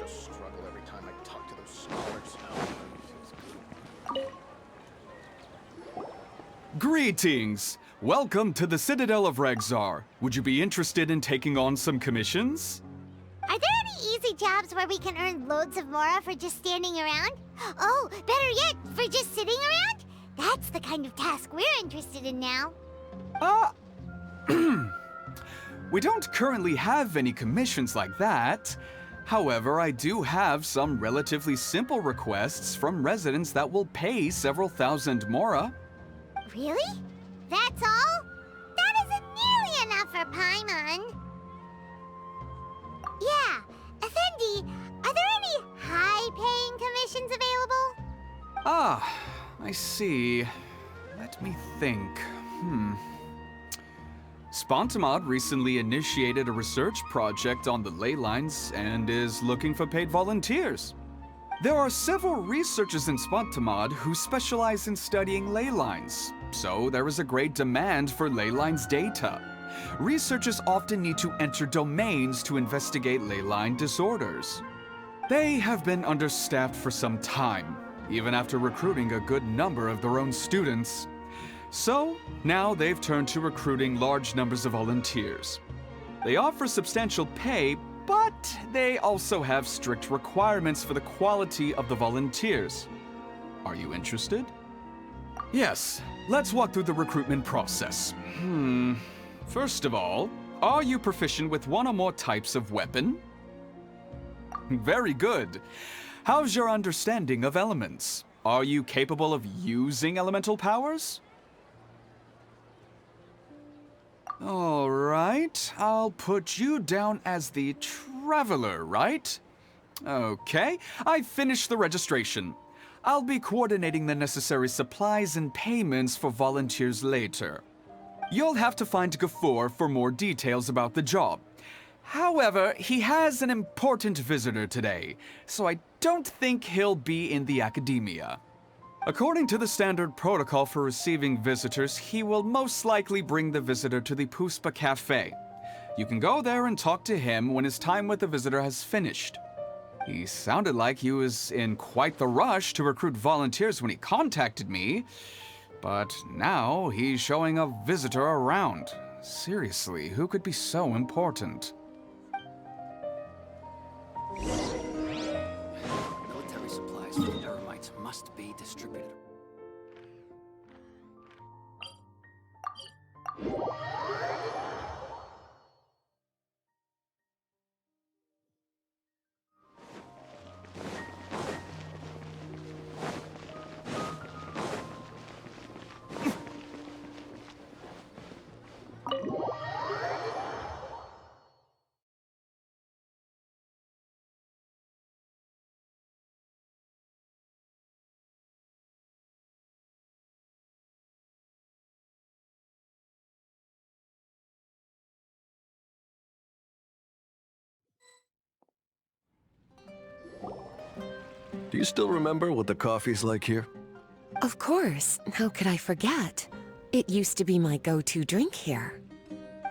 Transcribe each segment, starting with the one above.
a struggle every time I talk to those scholars. Greetings! Welcome to the Citadel of Regzar. Would you be interested in taking on some commissions? Are there any easy jobs where we can earn loads of mora for just standing around? Oh, better yet, for just sitting around? That's the kind of task we're interested in now. We don't currently have any commissions like that. However, I do have some relatively simple requests from residents that will pay several thousand mora. Really? That's all? That isn't nearly enough for Paimon. Yeah, Effendi, are there any high-paying commissions available? Ah, I see. Let me think. Spontamod recently initiated a research project on the ley lines and is looking for paid volunteers. There are several researchers in Spontamod who specialize in studying ley lines, so there is a great demand for ley lines data. Researchers often need to enter domains to investigate ley line disorders. They have been understaffed for some time, even after recruiting a good number of their own students. So, now they've turned to recruiting large numbers of volunteers. They offer substantial pay, but they also have strict requirements for the quality of the volunteers. Are you interested? Yes, let's walk through the recruitment process. First of all, are you proficient with one or more types of weapon? Very good. How's your understanding of elements? Are you capable of using elemental powers? All right, I'll put you down as the traveler, right? Okay, I've finished the registration. I'll be coordinating the necessary supplies and payments for volunteers later. You'll have to find Gafoor for more details about the job. However, he has an important visitor today, so I don't think he'll be in the academia. According to the standard protocol for receiving visitors, he will most likely bring the visitor to the Puspa Cafe. You can go there and talk to him when his time with the visitor has finished. He sounded like he was in quite the rush to recruit volunteers when he contacted me, but now he's showing a visitor around. Seriously, who could be so important? Military supplies for the Eremites must be distributed. Do you still remember what the coffee's like here? Of course. How could I forget? It used to be my go-to drink here.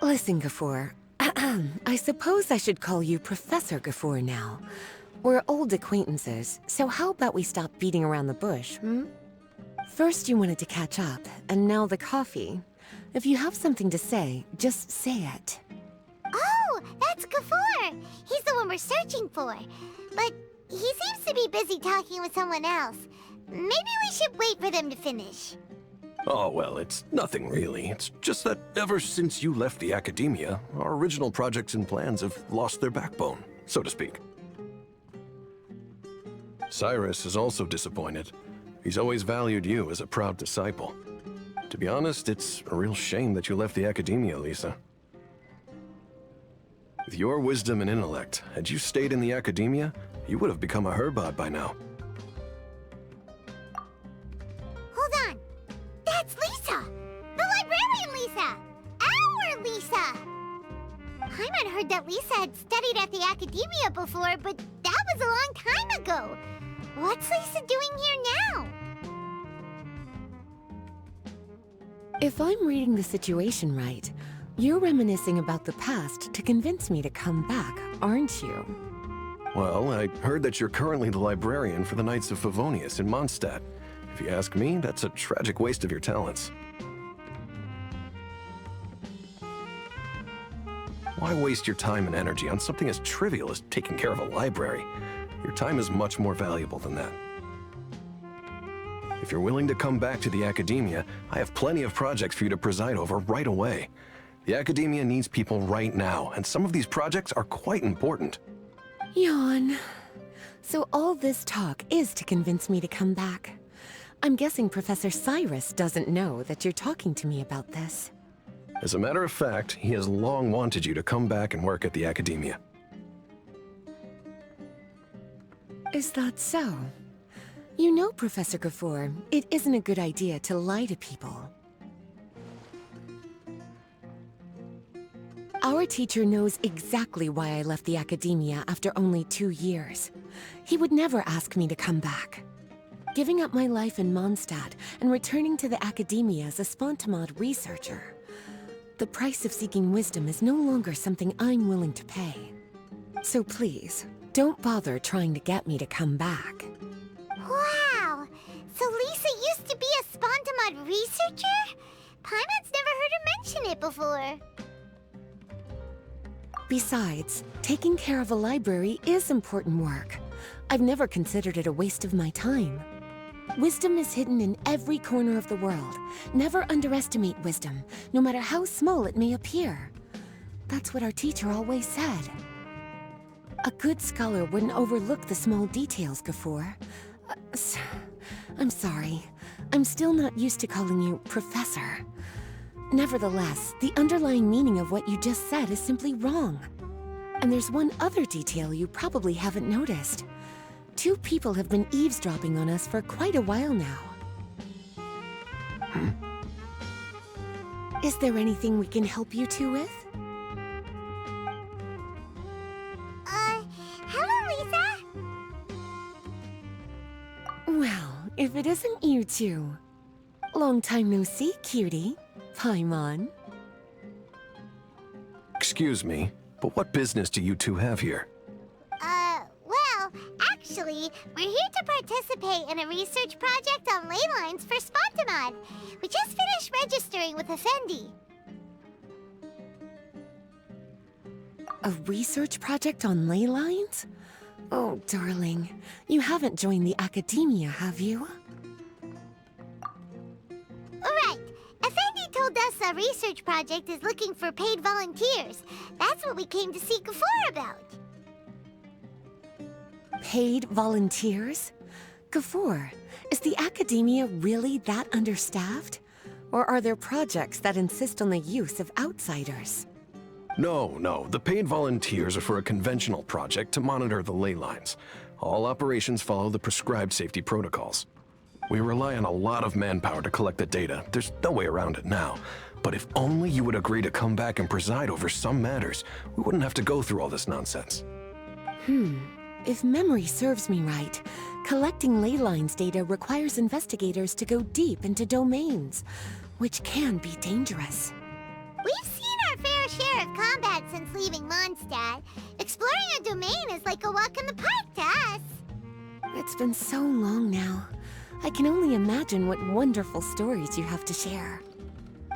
Listen, Gafoor. I suppose I should call you Professor Gafoor now. We're old acquaintances, so how about we stop beating around the bush, First you wanted to catch up, and now the coffee. If you have something to say, just say it. Oh, that's Gafoor. He's the one we're searching for. But he seems to be busy talking with someone else. Maybe we should wait for them to finish. Oh, well, it's nothing really. It's just that ever since you left the academia, our original projects and plans have lost their backbone, so to speak. Cyrus is also disappointed. He's always valued you as a proud disciple. To be honest, it's a real shame that you left the academia, Lisa. With your wisdom and intellect, had you stayed in the academia, you would have become a Herbad by now. Hold on. That's Lisa! The librarian Lisa! Our Lisa! Paimon heard that Lisa had studied at the academia before, but that was a long time ago. What's Lisa doing here now? If I'm reading the situation right, you're reminiscing about the past to convince me to come back, aren't you? Well, I heard that you're currently the librarian for the Knights of Favonius in Mondstadt. If you ask me, that's a tragic waste of your talents. Why waste your time and energy on something as trivial as taking care of a library? Your time is much more valuable than that. If you're willing to come back to the Academia, I have plenty of projects for you to preside over right away. The Academia needs people right now, and some of these projects are quite important. Yawn. So all this talk is to convince me to come back. I'm guessing Professor Cyrus doesn't know that you're talking to me about this. As a matter of fact, he has long wanted you to come back and work at the Academia. Is that so? You know, Professor Gafoor, it isn't a good idea to lie to people. Our teacher knows exactly why I left the Academia after only 2 years. He would never ask me to come back. Giving up my life in Mondstadt and returning to the Academia as a Spontamod researcher. The price of seeking wisdom is no longer something I'm willing to pay. So please, don't bother trying to get me to come back. Wow! So Lisa used to be a Spontamod researcher? Paimon's never heard her mention it before. Besides, taking care of a library is important work. I've never considered it a waste of my time. Wisdom is hidden in every corner of the world. Never underestimate wisdom, no matter how small it may appear. That's what our teacher always said. A good scholar wouldn't overlook the small details, Gafoor. I'm sorry. I'm still not used to calling you Professor. Nevertheless, the underlying meaning of what you just said is simply wrong. And there's one other detail you probably haven't noticed. 2 people have been eavesdropping on us for quite a while now. Is there anything we can help you two with? Hello, Lisa! Well, if it isn't you two. Long time no see, cutie. Paimon. Excuse me, but what business do you two have here? Well, actually, we're here to participate in a research project on ley lines for Spontamod. We just finished registering with Effendi. A research project on ley lines? Oh, darling. You haven't joined the Academia, have you? Right. Effendi told us a research project is looking for paid volunteers. That's what we came to see Gafoor about. Paid volunteers? Gafoor, is the Academia really that understaffed? Or are there projects that insist on the use of outsiders? No. The paid volunteers are for a conventional project to monitor the ley lines. All operations follow the prescribed safety protocols. We rely on a lot of manpower to collect the data. There's no way around it now. But if only you would agree to come back and preside over some matters, we wouldn't have to go through all this nonsense. If memory serves me right, collecting ley lines data requires investigators to go deep into domains, which can be dangerous. We've seen our fair share of combat since leaving Mondstadt. Exploring a domain is like a walk in the park to us. It's been so long now. I can only imagine what wonderful stories you have to share.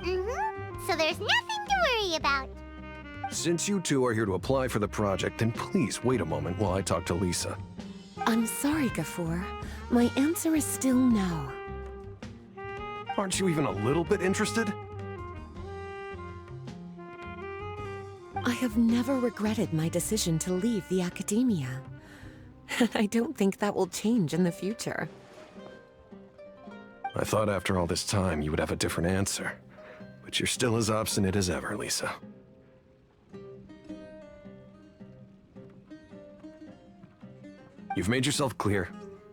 So there's nothing to worry about. Since you two are here to apply for the project, then please wait a moment while I talk to Lisa. I'm sorry, Gafoor. My answer is still no. Aren't you even a little bit interested? I have never regretted my decision to leave the Academia. And I don't think that will change in the future. I thought after all this time you would have a different answer. But you're still as obstinate as ever, Lisa. You've made yourself clear.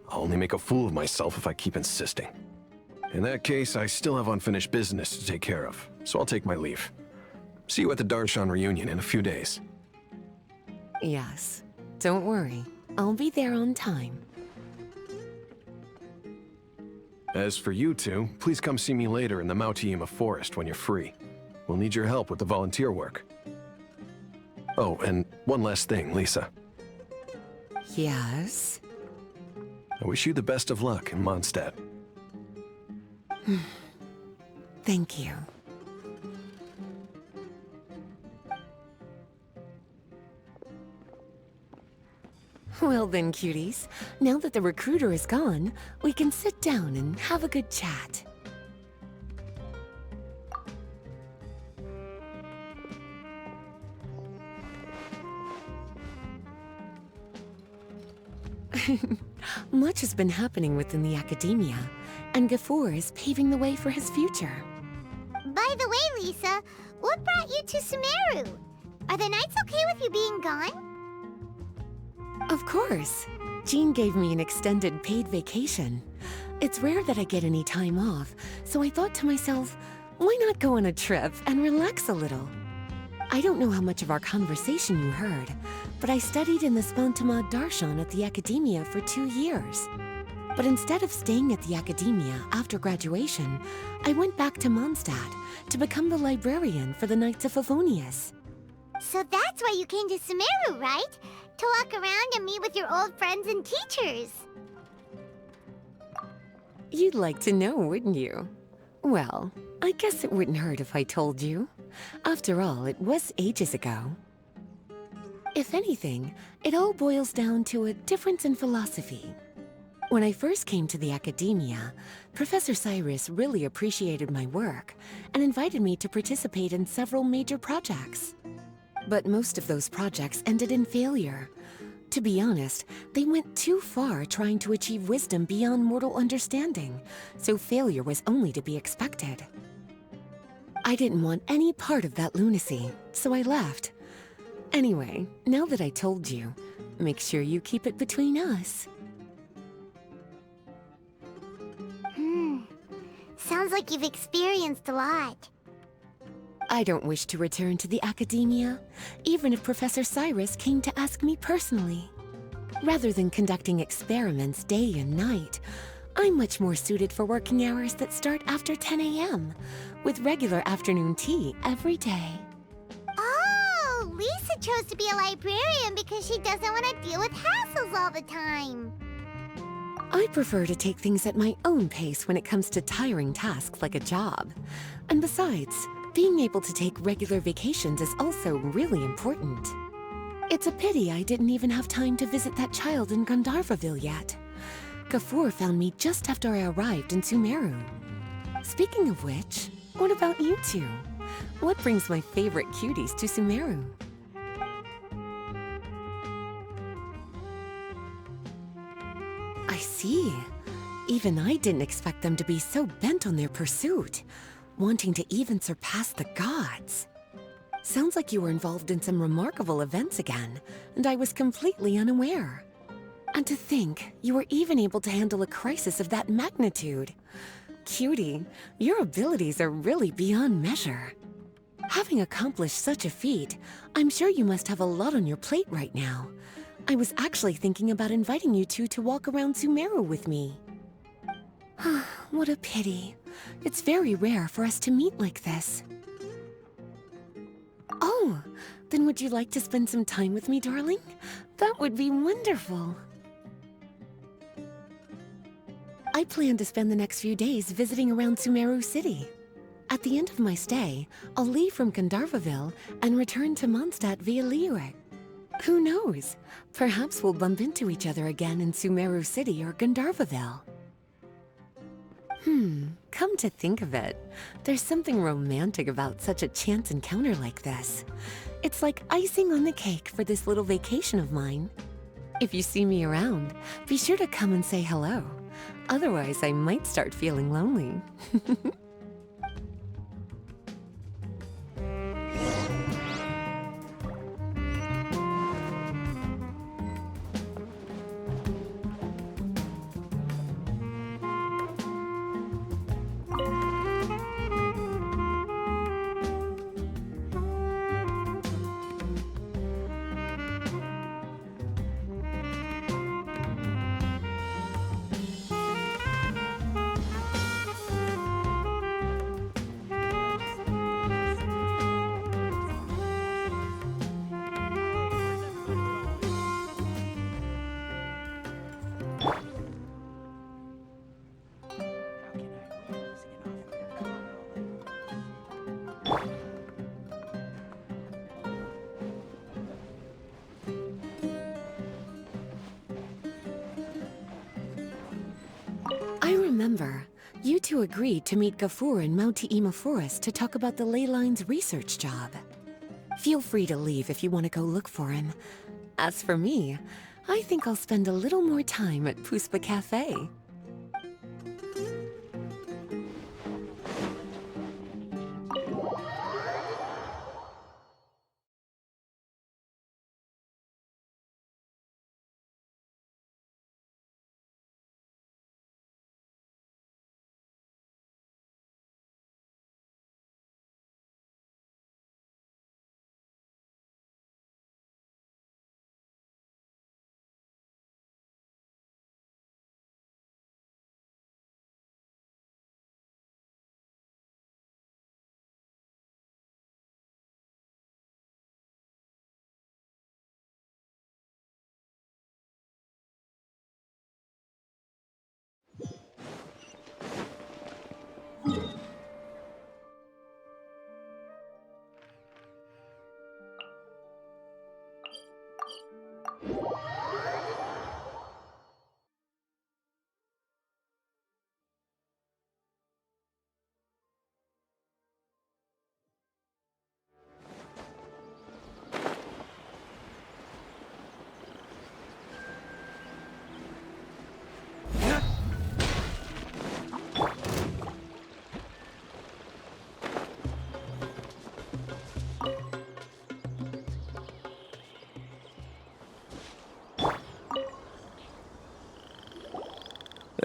I'll only make a fool of myself if I keep insisting. In that case, I still have unfinished business to take care of, so I'll take my leave. See you at the Darshan reunion in a few days. Yes. Don't worry. I'll be there on time. As for you two, please come see me later in the Mautiima Forest when you're free. We'll need your help with the volunteer work. Oh, and one last thing, Lisa. Yes? I wish you the best of luck in Mondstadt. Thank you. Well then, cuties. Now that the recruiter is gone, we can sit down and have a good chat. Much has been happening within the academia, and Gafoor is paving the way for his future. By the way, Lisa, what brought you to Sumeru? Are the Knights okay with you being gone? Of course. Jean gave me an extended paid vacation. It's rare that I get any time off, so I thought to myself, why not go on a trip and relax a little? I don't know how much of our conversation you heard, but I studied in the Spantamad Darshan at the Academia for 2 years. But instead of staying at the Academia after graduation, I went back to Mondstadt to become the librarian for the Knights of Favonius. So that's why you came to Sumeru, right? To walk around and meet with your old friends and teachers. You'd like to know, wouldn't you? Well, I guess it wouldn't hurt if I told you. After all, it was ages ago. If anything, it all boils down to a difference in philosophy. When I first came to the Academia, Professor Cyrus really appreciated my work and invited me to participate in several major projects. But most of those projects ended in failure. To be honest, they went too far trying to achieve wisdom beyond mortal understanding, so failure was only to be expected. I didn't want any part of that lunacy, so I left. Anyway, now that I told you, make sure you keep it between us. Sounds like you've experienced a lot. I don't wish to return to the Academia, even if Professor Cyrus came to ask me personally. Rather than conducting experiments day and night, I'm much more suited for working hours that start after 10 a.m., with regular afternoon tea every day. Oh, Lisa chose to be a librarian because she doesn't want to deal with hassles all the time. I prefer to take things at my own pace when it comes to tiring tasks like a job. And besides, being able to take regular vacations is also really important. It's a pity I didn't even have time to visit that child in Gandharvaville yet. Gafoor found me just after I arrived in Sumeru. Speaking of which, what about you two? What brings my favorite cuties to Sumeru? I see. Even I didn't expect them to be so bent on their pursuit, wanting to even surpass the gods. Sounds like you were involved in some remarkable events again, and I was completely unaware. And to think, you were even able to handle a crisis of that magnitude. Cutie, your abilities are really beyond measure. Having accomplished such a feat, I'm sure you must have a lot on your plate right now. I was actually thinking about inviting you two to walk around Sumeru with me. What a pity. It's very rare for us to meet like this. Oh, then would you like to spend some time with me, darling? That would be wonderful. I plan to spend the next few days visiting around Sumeru City. At the end of my stay, I'll leave from Gandharvaville and return to Mondstadt via Liyue. Who knows? Perhaps we'll bump into each other again in Sumeru City or Gandharvaville. Come to think of it, there's something romantic about such a chance encounter like this. It's like icing on the cake for this little vacation of mine. If you see me around, be sure to come and say hello. Otherwise, I might start feeling lonely. remember, you two agreed to meet Gafur in Mount Te'ima Forest to talk about the ley lines research job. Feel free to leave if you want to go look for him. As for me, I think I'll spend a little more time at Puspa Cafe.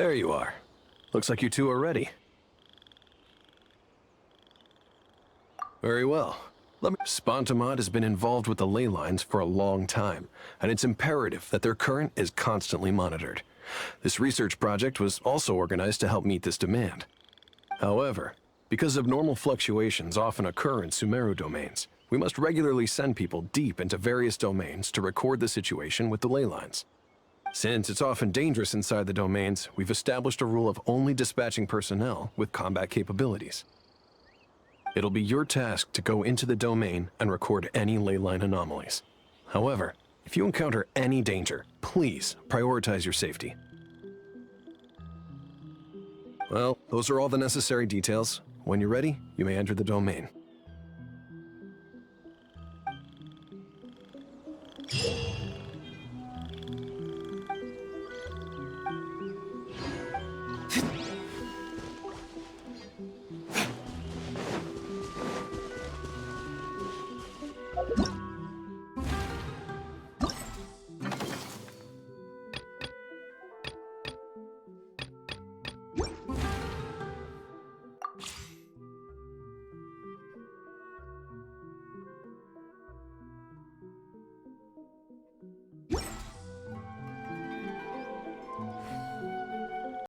There you are. Looks like you two are ready. Very well. Spontamod has been involved with the ley lines for a long time, and it's imperative that their current is constantly monitored. This research project was also organized to help meet this demand. However, because abnormal fluctuations often occur in sumeru domains, we must regularly send people deep into various domains to record the situation with the ley lines. Since it's often dangerous inside the domains, we've established a rule of only dispatching personnel with combat capabilities. It'll be your task to go into the domain and record any ley line anomalies. However, if you encounter any danger, please prioritize your safety. Well, those are all the necessary details. When you're ready, you may enter the domain.